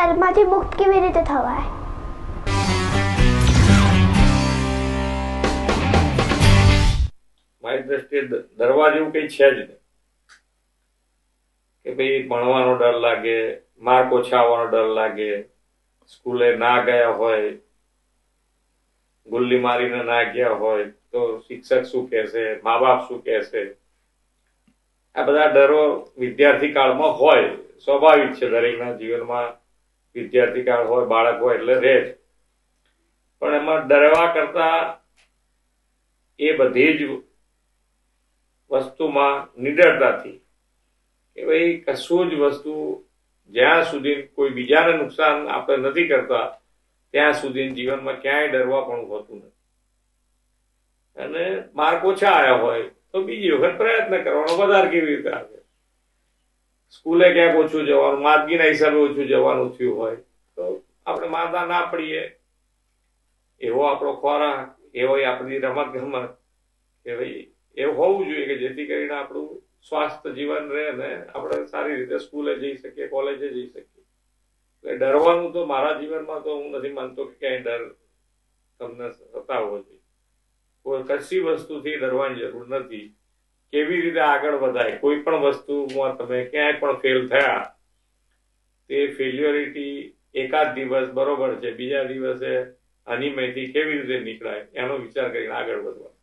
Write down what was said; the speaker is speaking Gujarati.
ડરમાંથી મુક્ત કેવી રીતે થવાય? મારી દ્રષ્ટિએ ડરવા જેવું કઈ છે જ નહીં કે ભાઈ ભણવાનો ડર લાગે, માર્ક ઓછા આવવાનો ડર લાગે, સ્કૂલે ના ગયા હોય, ગુલ્લી મારીને ના ગયા હોય તો શિક્ષક શું કહેશે, મા બાપ શું કહેશે, આ બધા ડરો વિદ્યાર્થી કાળમાં હોય, સ્વાભાવિક છે. દરેકના જીવનમાં વિદ્યાર્થી કાળ હોય, બાળક હોય એટલે રહે જ. પણ એમાં ડરવા કરતા એ બધી જ વસ્તુમાં નિડરતાથી કે ભાઈ કશું જ વસ્તુ જ્યાં સુધી કોઈ બીજાને નુકસાન આપણે નથી કરતા ત્યાં સુધી જીવનમાં ક્યાંય ડરવા પણ હોતું નથી. અને માર્ક ઓછા આવ્યા હોય તો બીજી વખત પ્રયત્ન કરવાનો, વધારે કેવી રીતે આવે, સ્કૂલે ક્યાંક ઓછું જવાનું, માંદગીના હિસાબે ઓછું જવાનું થયું હોય તો આપણે માંદા ના પડીએ એવો આપણો ખોરાક, એવો આપણી રમત ગમત કે ભાઈ એવું હોવું જોઈએ કે જેથી કરીને આપણું સ્વાસ્થ્ય જીવન રહે ને આપણે સારી રીતે સ્કૂલે જઈ શકીએ, કોલેજે જઈ શકીએ. એટલે ડરવાનું તો મારા જીવનમાં તો હું નથી માનતો કે ક્યાંય ડર તમને સતાવવો જોઈએ. કોઈ કશી વસ્તુથી ડરવાની જરૂર નથી. કેવી રીતે આગળ વધાય, કોઈ પણ વસ્તુમાં તમે ક્યાંય પણ ફેલ થયા તે ફેલ્યોરિટી એકાદ દિવસ બરોબર છે, બીજા દિવસે અનિમયથી કેવી રીતે નીકળાય એનો વિચાર કરીને આગળ વધવા.